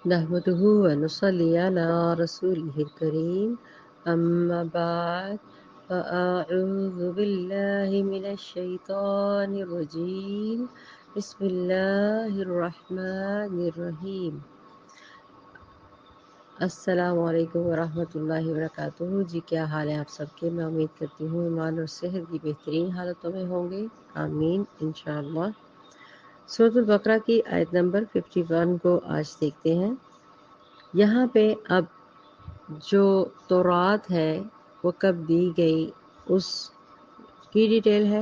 نحمده ونصلي على رسوله الكريم أما بعد فأعوذ بالله من الشيطان الرجيم بسم الله الرحمن الرحیم السلام علیکم ورحمۃ اللہ وبرکاتہ۔ جی کیا حال ہے آپ سب کے؟ میں امید کرتی ہوں ایمان اور صحت کی بہترین حالتوں میں ہوں گے، آمین انشاءاللہ۔ سورۃ البقرہ کی آیت نمبر 51 کو آج دیکھتے ہیں۔ یہاں پہ اب جو تورات ہے وہ کب دی گئی اس کی ڈیٹیل ہے،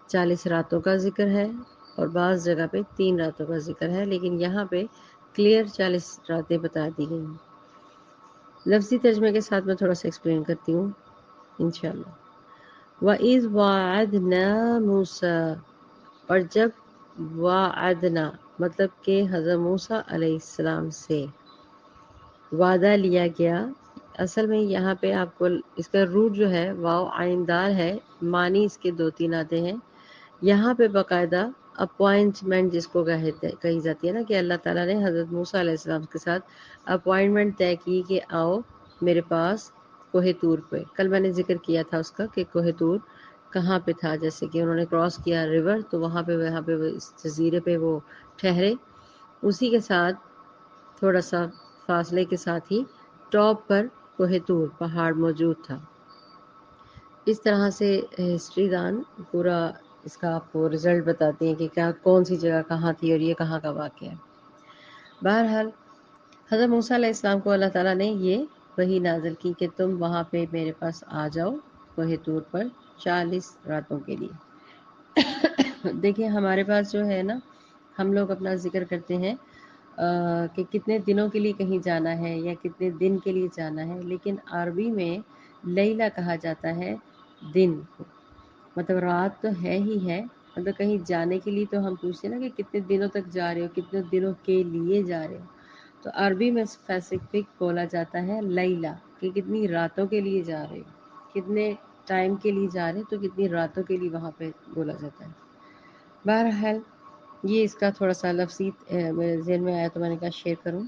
40 راتوں کا ذکر ہے اور بعض جگہ پہ 3 راتوں کا ذکر ہے، لیکن یہاں پہ کلیئر 40 راتیں بتا دی گئی ہیں۔ لفظی ترجمے کے ساتھ میں تھوڑا سا ایکسپلین کرتی ہوں انشاءاللہ۔ وَإِذْ وَعَدْنَا مُوسَىٰ، اور جب وعدنا مطلب کہ حضرت موسیٰ علیہ السلام سے وعدہ لیا گیا۔ اصل میں یہاں پہ آپ کو اس کا روٹ جو ہے واو آئندار ہے، معنی اس کے 2-3 آتے ہیں۔ یہاں پہ باقاعدہ اپوائنٹمنٹ جس کو کہی جاتی ہے نا، کہ اللہ تعالیٰ نے حضرت موسیٰ علیہ السلام کے ساتھ اپوائنٹمنٹ طے کی کہ آؤ میرے پاس کوہ طور پہ۔ کل میں نے ذکر کیا تھا اس کا کہ کوہ طور کہاں پہ تھا، جیسے کہ انہوں نے کراس کیا ریور تو وہاں پہ اس جزیرے پہ وہ ٹھہرے، اسی کے ساتھ تھوڑا سا فاصلے کے ساتھ ہی ٹاپ پر کوہ طور پہاڑ موجود تھا۔ اس طرح سے ہسٹری دان پورا اس کا آپ کو رزلٹ بتاتے ہیں کہ کیا کون سی جگہ کہاں تھی اور یہ کہاں کا واقعہ ہے۔ بہرحال حضرت موسیٰ علیہ السلام کو اللہ تعالیٰ نے یہ وحی نازل کی کہ تم وہاں پہ میرے پاس آ جاؤ کوہ طور پر 40 راتوں کے لیے۔ دیکھیں ہمارے پاس جو ہے نا، ہم لوگ اپنا ذکر کرتے ہیں کہ کتنے دنوں کے لیے کہیں جانا ہے یا کتنے دن کے لیے جانا ہے، لیکن عربی میں لیلہ کہا جاتا ہے دن کو، مطلب رات تو ہے ہی ہے، مطلب کہیں جانے کے لیے تو ہم پوچھتے ہیں نا کہ کتنے دنوں تک جا رہے ہو، کتنے دنوں کے لیے جا رہے ہو، تو عربی میں اسپیسیفک بولا جاتا ہے لیلہ، کہ کتنی راتوں کے لیے جا رہے ہو، کتنے ٹائم کے لیے جا رہے ہو تو کتنی راتوں کے لیے وہاں پہ بولا جاتا ہے۔ بہرحال یہ اس کا تھوڑا سا لفظی میرے ذہن میں آیا تو میں نے کہا شیئر کروں۔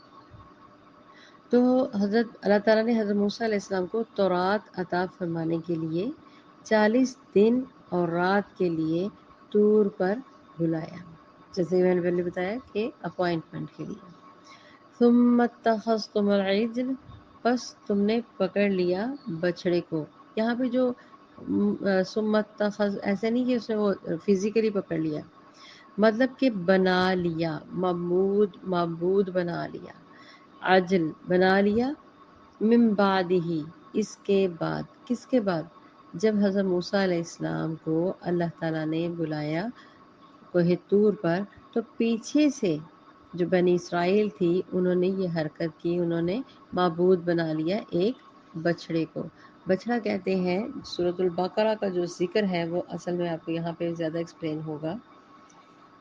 تو حضرت اللہ تعالیٰ نے حضرت موسیٰ علیہ السلام کو تورات عطا فرمانے کے لیے 40 دن اور رات کے لیے طور پر بلایا، جیسے میں نے پہلے بتایا کہ اپوائنٹمنٹ کے لیے۔ ثم اتخذتم العجل، پس تم نے پکڑ لیا بچڑے کو۔ یہاں پہ جو ثم اتخذ ایسے نہیں کہ اس نے وہ فزیکلی پکڑ لیا، مطلب کہ بنا لیا، معبود بنا لیا، عجل بنا لیا، من بعد ہی اس کے بعد، کس کے بعد؟ جب حضرت موسیٰ علیہ السلام کو اللہ تعالیٰ نے بلایا کوہ طور پر، تو پیچھے سے جو بنی اسرائیل تھی انہوں نے یہ حرکت کی، انہوں نے معبود بنا لیا ایک بچڑے کو۔ بچڑا کہتے ہیں، سورۃ البقرہ کا جو ذکر ہے وہ اصل میں آپ کو یہاں پہ زیادہ ایکسپلین ہوگا۔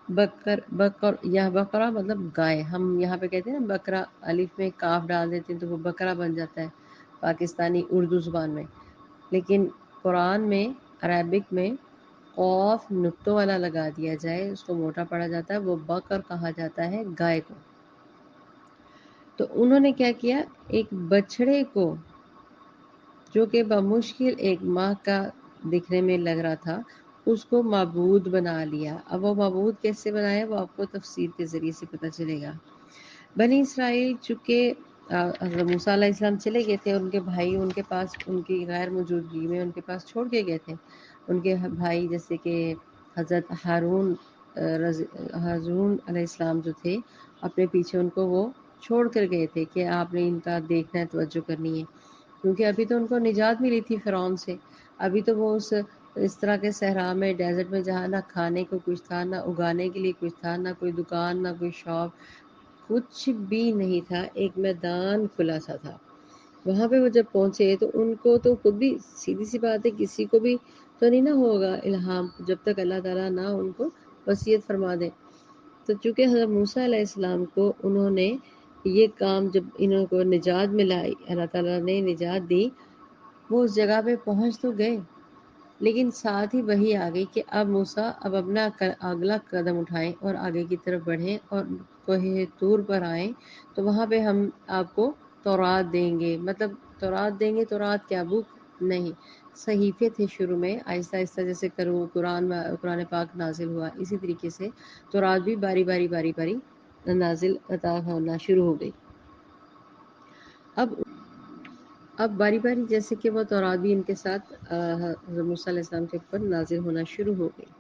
بقرہ مطلب گائے، ہم یہاں پہ کہتے ہیں نا بکرا، الف میں کاف ڈال دیتے ہیں تو وہ بکرا بن جاتا ہے پاکستانی اردو زبان میں، لیکن قرآن میں عربک میں قاف نقطوں والا لگا دیا جائے، اس کو موٹا پڑا جاتا ہے، وہ بکر کہا جاتا ہے گائے کو۔ تو انہوں نے کیا کیا، ایک بچڑے کو جو کہ بمشکل 1 ماہ کا دکھنے میں لگ رہا تھا، اس کو معبود بنا لیا۔ اب وہ معبود کیسے بنایا وہ آپ کو تفسیر کے ذریعے سے پتہ چلے گا۔ بنی اسرائیل چونکہ حضرت موسیٰ علیہ السلام چلے گئے تھے، ان کے بھائی ان کے پاس ان کی غیر موجودگی میں ان کے پاس چھوڑ کے گئے تھے، ان کے بھائی جیسے کہ حضرت ہارون علیہ السلام جو تھے، اپنے پیچھے ان کو وہ چھوڑ کر گئے تھے کہ آپ نے ان کا دیکھنا ہے، توجہ کرنی ہے، کیونکہ ابھی تو ان کو نجات ملی تھی فرعون سے، ابھی تو وہ اس طرح کے صحرا میں، ڈیزرٹ میں، جہاں نہ کھانے کو کچھ تھا، نہ اگانے کے لیے کچھ تھا، نہ کوئی دکان، نہ کوئی شاپ، کچھ بھی نہیں تھا، ایک میدان کھلا سا تھا۔ وہاں پہ وہ جب پہنچے تو ان کو تو خود بھی سیدھی سی بات ہے، کسی کو بھی تو نہیں نہ ہوگا الہام جب تک اللہ تعالیٰ نہ ان کو وصیت فرما دے۔ تو چونکہ حضرت موسیٰ علیہ السلام کو انہوں نے یہ کام، جب انہوں کو نجات ملائی، اللہ تعالیٰ نے نجات دی، وہ اس جگہ پہ پہنچ تو گئے، لیکن ساتھ ہی وہی آ گئی کہ اب موسیٰ اب اپنا اگلا قدم اٹھائیں اور آگے کی طرف بڑھیں اور کوہ طور پر آئیں تو وہاں پہ ہم آپ کو تورات دیں گے. مطلب تورات دیں گے، تورات کیا بک نہیں، صحیفے تھے شروع میں، آہستہ آہستہ جیسے قرآن پاک نازل ہوا، اسی طریقے سے تورات بھی باری باری نازل عطا ہونا شروع ہو گئی. اب باری باری جیسے کہ وہ تورات بھی ان کے ساتھ حضرت موسیٰ علیہ السلام کے اوپر نازل ہونا شروع ہو گئی.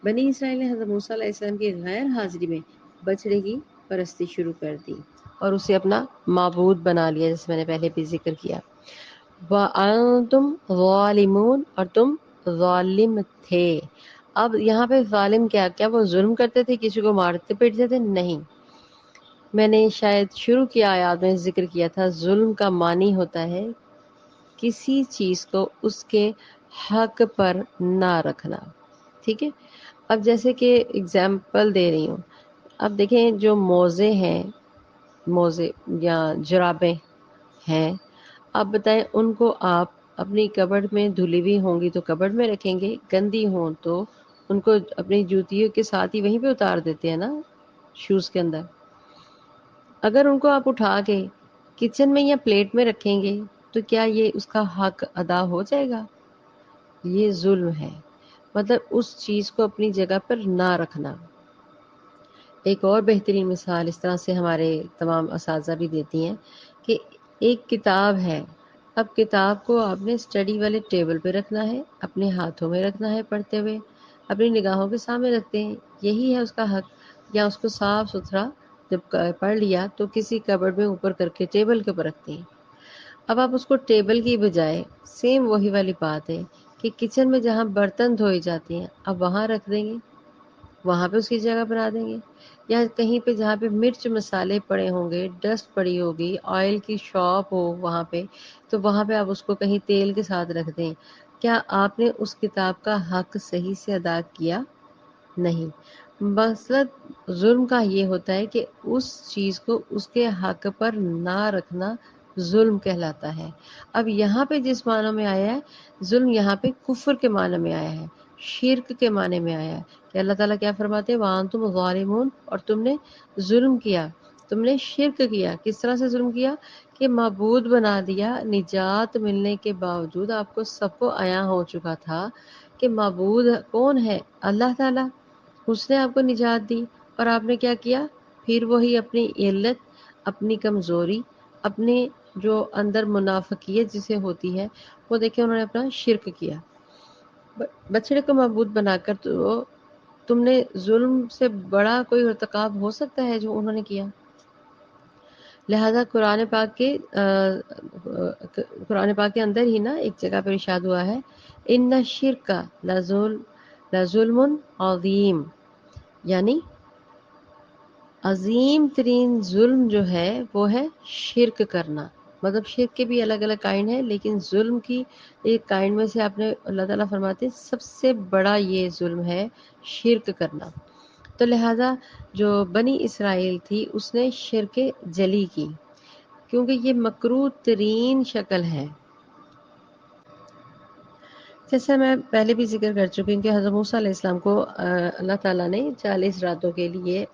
بنی اسرائیل نے حضرت موسیٰ علیہ السلام کی غیر حاضری میں بچڑے کی پرستی شروع کر دی اور اسے اپنا معبود بنا لیا، جیسے میں نے پہلے بھی ذکر کیا. وَأَنْتُمْ ظَالِمُونَ، اور تم ظالم تھے. اب یہاں پہ ظالم کیا وہ ظلم کرتے تھے، کسی کو مارتے پیٹتے تھے؟ نہیں. میں نے شاید شروع کی آیات میں ذکر کیا تھا، ظلم کا معنی ہوتا ہے کسی چیز کو اس کے حق پر نہ رکھنا. ٹھیک ہے. اب جیسے کہ اگزامپل دے رہی ہوں، اب دیکھیں جو موزے ہیں، موزے یا جرابیں ہیں، آپ بتائیں ان کو آپ اپنی کبڈ میں دھلی ہوئی ہوں گی تو کبڈ میں رکھیں گے، گندی ہوں تو ان کو اپنی جوتیوں کے ساتھ ہی وہیں پہ اتار دیتے ہیں نا، شوز کے اندر. اگر ان کو آپ اٹھا کے کچن میں یا پلیٹ میں رکھیں گے تو کیا یہ اس کا حق ادا ہو جائے گا؟ یہ ظلم ہے. مطلب اس چیز کو اپنی جگہ پر نہ رکھنا. ایک اور بہترین مثال اس طرح سے ہمارے تمام اساتذہ بھی دیتی ہیں کہ ایک کتاب ہے، اب کتاب کو آپ نے اسٹڈی والے ٹیبل پہ رکھنا ہے، اپنے ہاتھوں میں رکھنا ہے پڑھتے ہوئے، اپنی نگاہوں کے سامنے رکھتے ہیں، یہی ہے اس کا حق. یا اس کو صاف ستھرا جب پڑھ لیا تو کسی کبڈ میں اوپر کر کے ٹیبل کے اوپر رکھتے ہیں. اب آپ اس کو ٹیبل کی بجائے سیم وہی والی بات ہے کہ کچن میں جہاں برتن دھوئے جاتے ہیں اب وہاں رکھ دیں گے، وہاں پہ اس کی جگہ بنا دیں گے. یا کہیں پہ جہاں پہ مرچ مسالے پڑے ہوں گے، ڈسٹ پڑی ہوگی، آئل کی شاپ ہو وہاں پہ، تو وہاں پہ آپ اس کو کہیں تیل کے ساتھ رکھ دیں. کیا آپ نے اس کتاب کا حق صحیح سے ادا کیا؟ نہیں. مقصد ظلم کا یہ ہوتا ہے کہ اس چیز کو اس کے حق پر نہ رکھنا ظلم کہلاتا ہے. اب یہاں پہ جس معنی میں آیا ہے ظلم، یہاں پہ کفر کے معنی میں آیا ہے، شرک کے معنی میں آیا ہے کہ اللہ تعالیٰ کیا فرماتے ہیں، وَأَنْتُمْ ظَالِمُونَ، اور تم نے ظلم کیا، تم نے شرک کیا. کس طرح سے ظلم کیا؟ کہ معبود بنا دیا. نجات ملنے کے باوجود آپ کو سب کو عیاں ہو چکا تھا کہ معبود کون ہے، اللہ تعالیٰ. اس نے آپ کو نجات دی اور آپ نے کیا کیا؟ پھر وہی اپنی علت، اپنی کمزوری، اپنے جو اندر منافقیت جسے ہوتی ہے وہ دیکھیں، انہوں نے اپنا شرک کیا. بچڑے کو معبود بنا کر تو تم نے ظلم سے بڑا کوئی ارتکاب ہو سکتا ہے جو انہوں نے کیا؟ لہذا قرآن پاک کے اندر ہی نا ایک جگہ پر ارشاد ہوا ہے، ان الشرک لظلم عظیم، یعنی عظیم ترین ظلم جو ہے وہ ہے شرک کرنا. مطلب شرک کے بھی الگ الگ کائنڈ ہیں، لیکن ظلم کی ایک کائنڈ میں سے آپ نے اللہ تعالیٰ فرماتے ہیں سب سے بڑا یہ ظلم ہے شرک کرنا. تو لہٰذا جو بنی اسرائیل تھی اس نے شرک جلی کی، کیونکہ یہ مکروہ ترین شکل ہے. جیسا میں پہلے بھی ذکر کر چکی ہوں کہ حضرت موسیٰ علیہ السلام کو اللہ تعالیٰ نے 40 راتوں کے لیے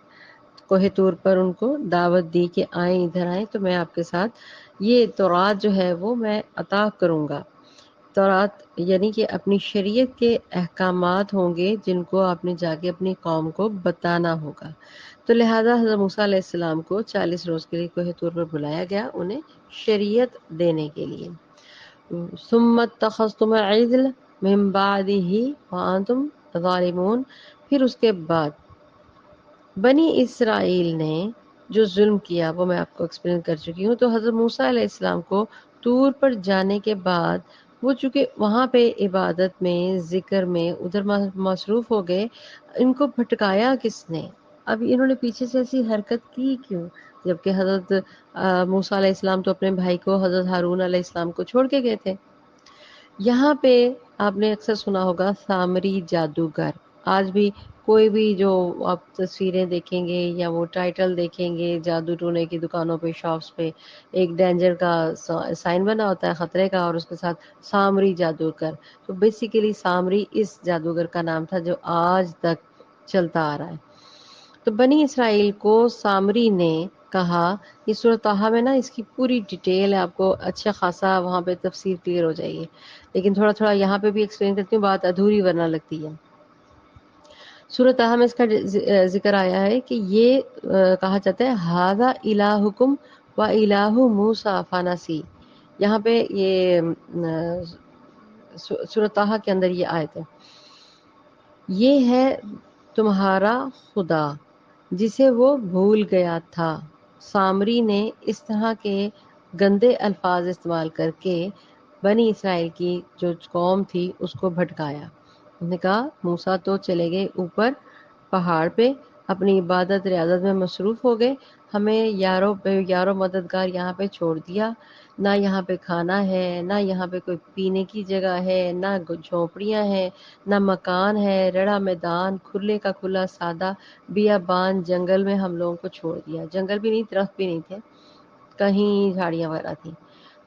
کوہ طور پر ان کو دعوت دی کہ آئیں، ادھر آئیں تو میں آپ کے ساتھ یہ تورات جو ہے وہ میں عطا کروں گا. تورات یعنی کہ اپنی شریعت کے احکامات ہوں گے جن کو آپ نے جا کے اپنی قوم کو بتانا ہوگا. تو لہٰذا حضرت موسیٰ علیہ السلام کو 40 روز کے لیے کوہ طور پر بلایا گیا انہیں شریعت دینے کے لیے. ثم اتخذتم العجل من بعده وانتم ظالمون، پھر اس کے بعد بنی اسرائیل نے جو ظلم کیا وہ میں آپ کو ایکسپلین کر چکی ہوں. تو حضرت موسیٰ علیہ السلام کو طور پر جانے کے بعد وہ چونکہ وہاں پہ عبادت میں، ذکر میں ادھر مصروف ہو گئے، ان کو بھٹکایا کس نے؟ اب انہوں نے پیچھے سے ایسی حرکت کی کیوں، جبکہ حضرت موسیٰ علیہ السلام تو اپنے بھائی کو حضرت ہارون علیہ السلام کو چھوڑ کے گئے تھے. یہاں پہ آپ نے اکثر سنا ہوگا سامری جادوگر. آج بھی کوئی بھی جو آپ تصویریں دیکھیں گے یا وہ ٹائٹل دیکھیں گے جادو ٹونے کی دکانوں پہ، شاپس پہ، ایک ڈینجر کا سائن بنا ہوتا ہے، خطرے کا، اور اس کے ساتھ سامری جادوگر. تو بیسیکلی سامری اس جادوگر کا نام تھا جو آج تک چلتا آ رہا ہے. تو بنی اسرائیل کو سامری نے کہا، یہ سورۃ طٰہٰ میں نا اس کی پوری ڈیٹیل ہے، آپ کو اچھا خاصا وہاں پہ تفسیر کلیئر ہو جائے گی، لیکن تھوڑا تھوڑا یہاں پہ بھی ایکسپلین کرتی ہوں، بات ادھوری ورنہ لگتی ہے۔ سورۃ طٰہٰ میں اس کا ذکر آیا ہے کہ یہ کہا جاتا ہے ھذا الٰہکم و الٰہ موسیٰ فنسی، یہاں پہ یہ سورۃ طٰہٰ کے اندر یہ آیت ہے، یہ ہے تمہارا خدا جسے وہ بھول گیا تھا۔ سامری نے اس طرح کے گندے الفاظ استعمال کر کے بنی اسرائیل کی جو قوم تھی اس کو بھٹکایا۔ انہوں نے کہا موسیٰ تو چلے گئے اوپر پہاڑ پہ، اپنی عبادت ریاضت میں مصروف ہو گئے، ہمیں یارو مددگار یہاں پہ چھوڑ دیا، نہ یہاں پہ کھانا ہے، نہ یہاں پہ کوئی پینے کی جگہ ہے، نہ جھونپڑیاں ہیں، نہ مکان ہے، رڑا میدان کھلے کا کھلا سادہ بیابان جنگل میں ہم لوگوں کو چھوڑ دیا، جنگل بھی نہیں، درخت بھی نہیں تھے، کہیں جھاڑیاں وغیرہ تھیں،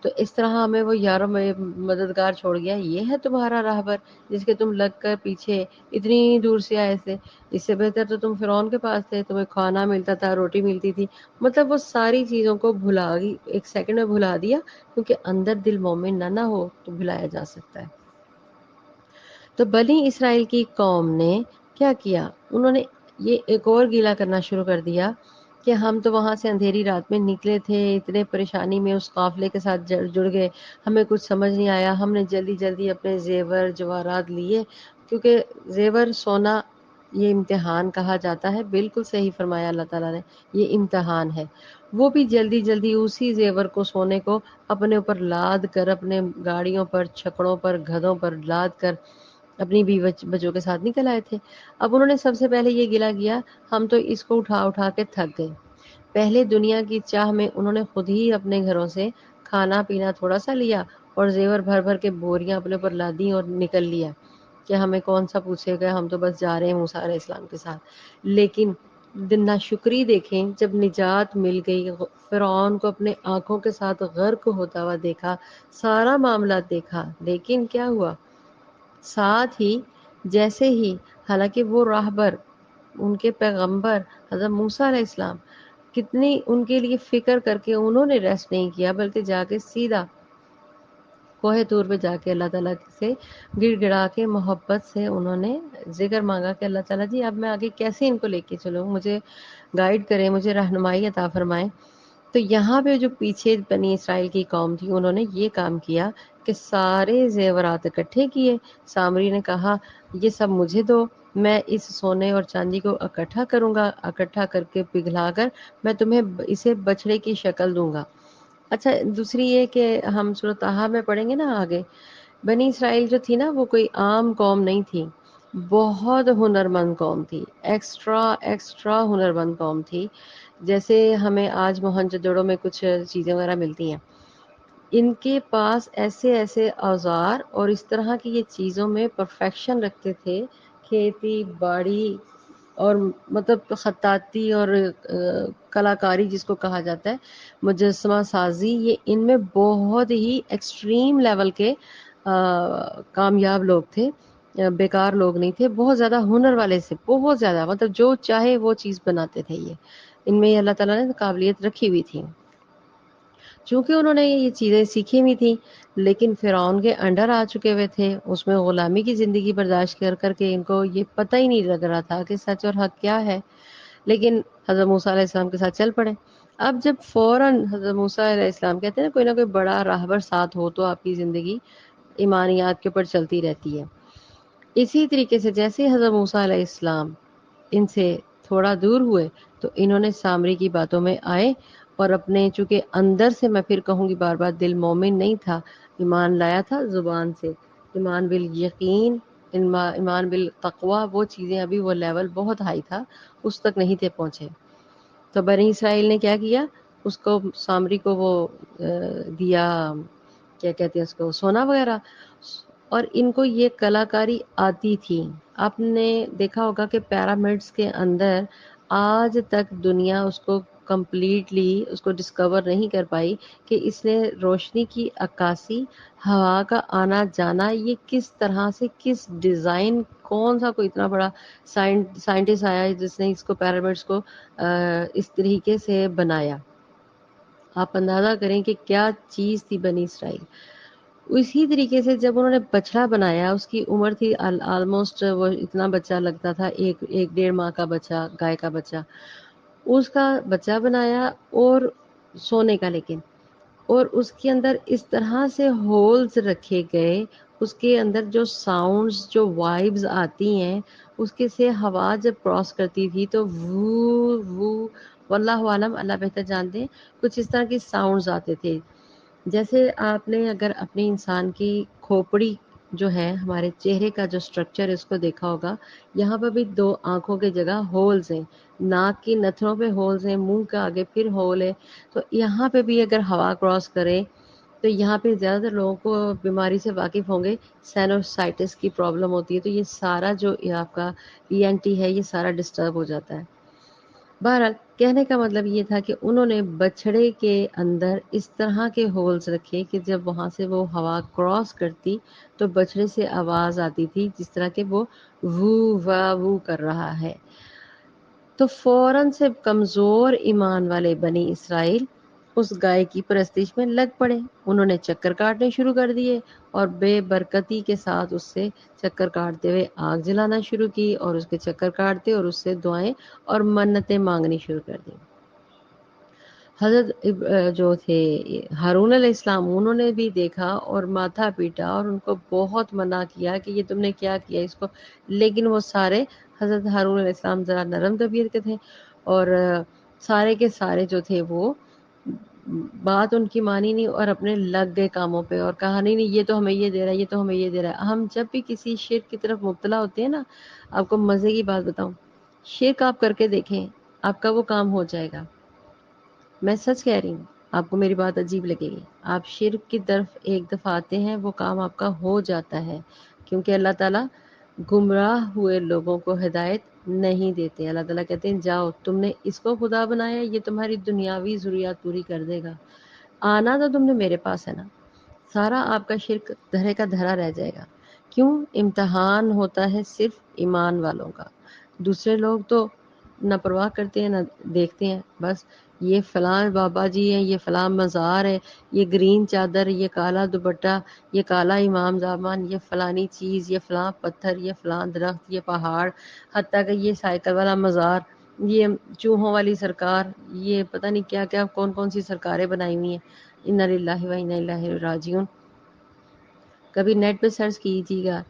تو اس طرح ہمیں وہ یارو مددگار چھوڑ گیا، یہ ہے تمہارا راہبر جس کے تم لگ کر پیچھے اتنی دور سے آئے تھے، اس سے بہتر تو تم فرعون کے پاس تھے، تمہیں کھانا ملتا تھا، روٹی ملتی تھی، مطلب وہ ساری چیزوں کو بھلا گئی، ایک سیکنڈ میں بھلا دیا، کیونکہ اندر دل مومن نہ ہو تو بھلایا جا سکتا ہے۔ تو بنی اسرائیل کی قوم نے کیا کیا، انہوں نے یہ ایک اور گیلا کرنا شروع کر دیا کہ ہم تو وہاں سے اندھیری رات میں نکلے تھے، اتنے پریشانی میں اس قافلے کے ساتھ جڑ گئے، ہمیں کچھ سمجھ نہیں آیا، ہم نے جلدی جلدی اپنے زیور جواہرات لیے، کیونکہ زیور سونا یہ امتحان کہا جاتا ہے، بالکل صحیح فرمایا اللہ تعالیٰ نے، یہ امتحان ہے، وہ بھی جلدی جلدی اسی زیور کو سونے کو اپنے اوپر لاد کر، اپنے گاڑیوں پر، چھکڑوں پر، گدھوں پر لاد کر اپنی بیوی بچوں کے ساتھ نکل آئے تھے۔ اب انہوں نے سب سے پہلے یہ گلہ کیا، ہم تو اس کو اٹھا اٹھا کے تھک گئے، پہلے دنیا کی چاہ میں انہوں نے خود ہی اپنے گھروں سے کھانا پینا تھوڑا سا لیا اور زیور بھر بھر کے بوریاں اپنے اوپر لادیں اور نکل لیا کہ ہمیں کون سا پوچھے گا، ہم تو بس جا رہے ہیں موسیٰ علیہ السلام کے ساتھ۔ لیکن ناشکری دیکھیں، جب نجات مل گئی، فرعون کو اپنے آنکھوں کے ساتھ غرق ہوتا ہوا دیکھا، سارا معاملات دیکھا، لیکن کیا ہوا، ساتھ ہی جیسے ہی، حالانکہ وہ راہبر ان کے پیغمبر حضرت موسیٰ علیہ السلام کتنی ان کے لیے فکر کر کے انہوں نے ریسٹ نہیں کیا، بلکہ جا کے سیدھا کوہ طور پہ جا کے اللہ تعالیٰ سے گڑ گڑا کے محبت سے انہوں نے ذکر مانگا کہ اللہ تعالیٰ جی اب میں آگے کیسے ان کو لے کے چلوں، مجھے گائیڈ کریں، مجھے رہنمائی عطا فرمائیں۔ تو یہاں پہ جو پیچھے بنی اسرائیل کی قوم تھی انہوں نے یہ کام کیا کہ سارے زیورات اکٹھے کیے، سامری نے کہا یہ سب مجھے دو، میں اس سونے اور چاندی کو اکٹھا کروں گا، اکٹھا کر کے پگھلا کر میں تمہیں اسے بچڑے کی شکل دوں گا۔ اچھا دوسری یہ کہ ہم سورۃ طٰہٰ میں پڑھیں گے نا آگے، بنی اسرائیل جو تھی نا وہ کوئی عام قوم نہیں تھی، بہت ہنرمند قوم تھی، ایکسٹرا ہنرمند قوم تھی، جیسے ہمیں آج موہنجو میں کچھ چیزیں وغیرہ ملتی ہیں، ان کے پاس ایسے ایسے اوزار اور اس طرح کی یہ چیزوں میں پرفیکشن رکھتے تھے، کھیتی باڑی اور مطلب خطاطی اور کلاکاری جس کو کہا جاتا ہے، مجسمہ سازی، یہ ان میں بہت ہی ایکسٹریم لیول کے کامیاب لوگ تھے، بیکار لوگ نہیں تھے، بہت زیادہ ہنر والے سے، بہت زیادہ، مطلب جو چاہے وہ چیز بناتے تھے، یہ ان میں اللہ تعالیٰ نے قابلیت رکھی ہوئی تھی، چونکہ انہوں نے یہ چیزیں سیکھی ہوئی تھیں، لیکن فرعون کے انڈر آ چکے ہوئے تھے، اس میں غلامی کی زندگی برداشت کر کر کے ان کو یہ پتہ ہی نہیں لگ رہا تھا کہ سچ اور حق کیا ہے، لیکن حضرت موسیٰ علیہ السلام کے ساتھ چل پڑے۔ اب جب فوراً حضرت موسیٰ علیہ السلام کہتے ہیں نا کوئی نہ کوئی بڑا راہبر ساتھ ہو تو آپ کی زندگی ایمانیات کے اوپر چلتی رہتی ہے، اسی طریقے سے جیسے حضرت موسیٰ علیہ السلام ان سے تھوڑا دور ہوئے تو انہوں نے سامری کی باتوں میں آئے اور اپنے، چونکہ اندر سے میں پھر کہوں گی بار بار دل مومن نہیں تھا، ایمان لایا تھا زبان سے، ایمان بالیقین، ایمان بالتقوی، وہ چیزیں ابھی وہ لیول بہت ہائی تھا، اس تک نہیں تھے پہنچے۔ تو بنی اسرائیل نے کیا کیا، اس کو سامری کو وہ دیا، کیا کہتے ہیں اس کو، سونا وغیرہ، اور ان کو یہ کلاکاری آتی تھی۔ آپ نے دیکھا ہوگا کہ پیرامڈس کے اندر آج تک دنیا اس کو کمپلیٹلی اس کو ڈسکور نہیں کر پائی کہ اس نے روشنی کی عکاسی، ہوا کا آنا جانا، یہ کس طرح سے، کس ڈیزائن، کون سا کوئی اتنا بڑا سائنٹسٹ آیا ہے جس نے اس کو پیرامڈس کو اس طریقے سے بنایا. آپ اندازہ کریں کہ کیا چیز تھی بنی اسرائیل. اسی طریقے سے جب انہوں نے بچڑا بنایا، اس کی عمر تھی آلموسٹ، وہ اتنا بچہ لگتا تھا، ایک 1.5 ماہ کا بچہ، گائے کا بچہ، اس کا بچہ بنایا اور سونے کا، لیکن اور اس کے اندر اس طرح سے ہولز رکھے گئے، اس کے اندر جو ساؤنڈز، جو وائبز آتی ہیں، اس کے سے ہوا جب کراس کرتی تھی تو وو وو، واللہ عالم، اللہ بہتر جانتے ہیں، کچھ اس طرح کی ساؤنڈز آتے تھے. جیسے آپ نے اگر اپنے انسان کی کھوپڑی جو ہے، ہمارے چہرے کا جو سٹرکچر ہے، اس کو دیکھا ہوگا، یہاں پر بھی 2 آنکھوں کے جگہ ہولز ہیں، ناک کی نتھنوں پہ ہولز ہیں، منہ کے آگے پھر ہول ہے. تو یہاں پہ بھی اگر ہوا کراس کرے تو یہاں پہ زیادہ تر لوگوں کو بیماری سے واقف ہوں گے، سائنوسائٹس کی پرابلم ہوتی ہے. تو یہ سارا جو آپ کا ENT ہے، یہ سارا ڈسٹرب ہو جاتا ہے. بہرحال کہنے کا مطلب یہ تھا کہ انہوں نے بچھڑے کے اندر اس طرح کے ہولز رکھے کہ جب وہاں سے وہ ہوا کراس کرتی تو بچھڑے سے آواز آتی تھی، جس طرح کہ وہ وو وا وو کر رہا ہے. تو فوراً سے کمزور ایمان والے بنی اسرائیل اس گائے کی پرستش میں لگ پڑے. انہوں نے چکر کاٹنے شروع کر دیے اور بے برکتی کے ساتھ اس سے چکر کاٹتے ہوئے آگ جلانا شروع کی، اور اس کے چکر کاٹتے اور اس سے دعائیں اور منتیں مانگنی شروع کر دی. حضرت جو تھے ہارون علیہ السلام، انہوں نے بھی دیکھا اور ماتھا پیٹا اور ان کو بہت منع کیا کہ یہ تم نے کیا کیا اس کو. لیکن وہ سارے، حضرت ہارون علیہ السلام ذرا نرم طبیعت کے تھے، اور سارے کے سارے جو تھے وہ بات ان کی مانی نہیں اور اپنے لگ گئے کاموں پہ، اور کہا نہیں یہ تو ہمیں یہ دے رہا ہے، یہ تو ہمیں یہ دے رہا ہے. ہم جب بھی کسی شرک کی طرف مبتلا ہوتے ہیں نا، آپ کو مزے کی بات بتاؤں، شرک آپ کر کے دیکھیں، آپ کا وہ کام ہو جائے گا. میں سچ کہہ رہی ہوں، آپ کو میری بات عجیب لگے گی. آپ شرک کی طرف ایک دفعہ آتے ہیں، وہ کام آپ کا ہو جاتا ہے، کیونکہ اللہ تعالیٰ گمراہ ہوئے لوگوں کو ہدایت نہیں دیتے. اللہ تعالیٰ کہتے ہیں جاؤ، تم نے اس کو خدا بنایا، یہ تمہاری دنیاوی ضروریات پوری کر دے گا، آنا تو تم نے میرے پاس ہے نا. سارا آپ کا شرک دھرے کا دھرا رہ جائے گا. کیوں؟ امتحان ہوتا ہے صرف ایمان والوں کا. دوسرے لوگ تو نہ پرواہ کرتے ہیں، نہ دیکھتے ہیں، بس یہ فلاں بابا جی ہے، یہ فلاں مزار ہے، یہ گرین چادر، یہ کالا دوپٹہ، یہ کالا امام زمان، یہ فلانی چیز، یہ فلاں پتھر، یہ فلاں درخت، یہ پہاڑ، حتیٰ کہ یہ سائیکل والا مزار، یہ چوہوں والی سرکار، یہ پتہ نہیں کیا کیا کون کون سی سرکاریں بنائی ہوئی ہیں. انا للہ و انا الیہ راجعون. کبھی نیٹ پہ سرچ کیجیے گا،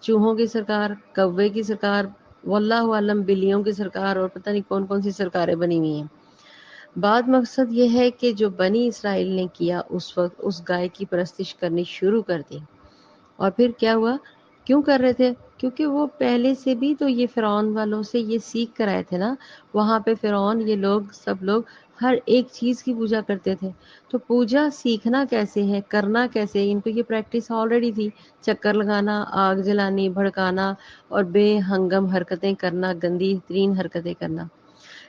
چوہوں کی سرکار، کوے کی سرکار، واللہ عالم بلیوں کی سرکار، اور پتہ نہیں کون کون سی سرکاریں بنی ہوئی ہیں. بات مقصد یہ ہے کہ جو بنی اسرائیل نے کیا، اس وقت اس گائے کی پرستش کرنی شروع کر دی. اور پھر کیا ہوا؟ کیوں کر رہے تھے؟ کیونکہ وہ پہلے سے بھی تو یہ فرعون والوں سے یہ سیکھ کر آئے تھے نا. وہاں پہ فرعون، یہ لوگ سب لوگ ہر ایک چیز کی پوجا کرتے تھے. تو پوجا سیکھنا کیسے ہے، کرنا کیسے ہے، ان کو یہ پریکٹس آلریڈی تھی. چکر لگانا، آگ جلانی، بھڑکانا اور بے ہنگم حرکتیں کرنا، گندی ترین حرکتیں کرنا.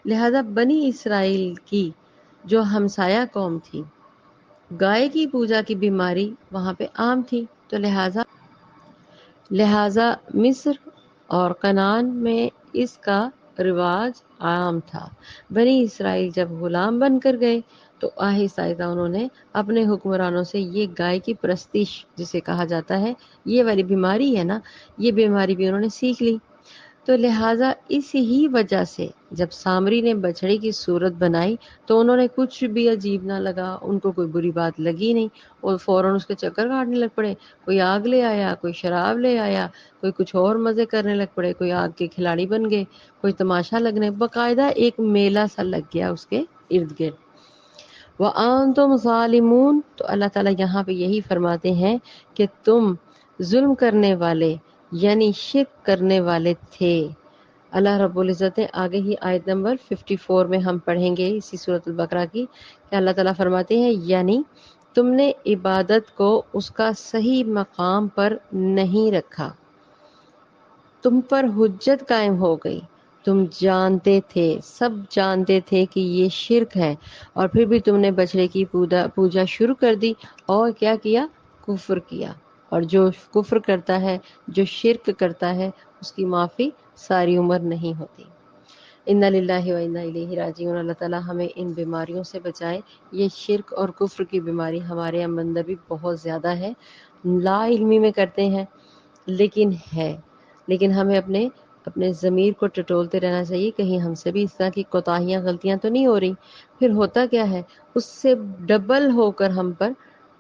لہذا بنی اسرائیل کی جو ہمسایہ قوم تھی، گائے کی پوجا کی بیماری وہاں پہ عام تھی. تو لہذا مصر اور کنعان میں اس کا رواج عام تھا. بنی اسرائیل جب غلام بن کر گئے تو آہستہ آہستہ انہوں نے اپنے حکمرانوں سے یہ گائے کی پرستش جسے کہا جاتا ہے، یہ والی بیماری ہے نا، یہ بیماری بھی انہوں نے سیکھ لی. تو لہٰذا اس ہی وجہ سے جب سامری نے بچڑے کی صورت بنائی تو انہوں نے کچھ بھی عجیب نہ لگا، ان کو کوئی بری بات لگی نہیں، اور فوراً اس کے چکر کاٹنے لگ پڑے. کوئی آگ لے آیا، کوئی شراب لے آیا، کوئی کچھ اور مزے کرنے لگ پڑے، کوئی آگ کے کھلاڑی بن گئے، کوئی تماشا لگنے، باقاعدہ ایک میلہ سا لگ گیا اس کے ارد گرد. وَأَنْتُمْ ظَالِمُونَ. تو اللہ تعالیٰ یہاں پہ یہی فرماتے ہیں کہ تم ظلم کرنے والے، یعنی شرک کرنے والے تھے. اللہ رب العزت نے آگے ہی آیت نمبر 54 میں ہم پڑھیں گے اسی سورۃ البقرہ کی، کہ اللہ تعالیٰ فرماتے ہیں یعنی تم نے عبادت کو اس کا صحیح مقام پر نہیں رکھا، تم پر حجت قائم ہو گئی تم جانتے تھے، سب جانتے تھے کہ یہ شرک ہے، اور پھر بھی تم نے بچڑے کی پوجا شروع کر دی اور کیا کیا؟ کفر کیا۔ اور جو کفر کرتا ہے، جو شرک کرتا ہے، اس کی معافی ساری عمر نہیں ہوتی۔ انا للہ و انا الیہ راجعون۔ اللہ تعالیٰ ہمیں ان بیماریوں سے بچائے۔ یہ شرک اور کفر کی بیماری ہمارے اندر بھی بہت زیادہ ہے، لا علمی میں کرتے ہیں لیکن ہے، لیکن ہمیں اپنے ضمیر کو ٹٹولتے رہنا چاہیے، کہیں ہم سے بھی اس طرح کی کوتاہیاں غلطیاں تو نہیں ہو رہی۔ پھر ہوتا کیا ہے، اس سے ڈبل ہو کر ہم پر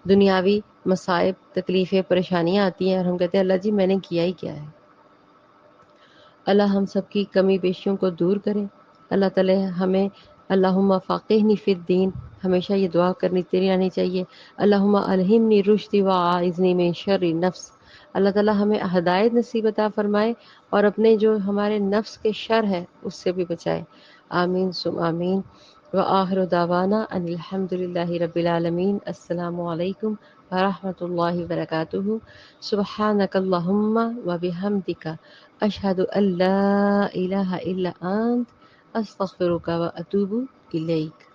دنیاوی مصائب، تکلیفیں، پریشانیاں آتی ہیں، اور ہم کہتے ہیں اللہ جی میں نے کیا ہی کیا ہے۔ اللہ ہم سب کی کمی بیشیوں کو دور کرے۔ اللہ تعالی ہمیں اللہم فقہنی فی الدین، ہمیشہ یہ دعا کرنی آنی چاہیے، اللہم الہمنی رشدی واعذنی من شر نفس۔ اللہ تعالی ہمیں ہدایت نصیب عطا فرمائے اور اپنے جو ہمارے نفس کے شر ہے اس سے بھی بچائے۔ آمین ثم آمین۔ وآخر دعوانا ان الحمد للہ رب العالمین۔ السلام علیکم ورحمۃ اللہ وبرکاتہ۔ سبحانک اللہم وبحمدک، اشہد ان لا الہ الا انت، استغفرک و اتوب الیک۔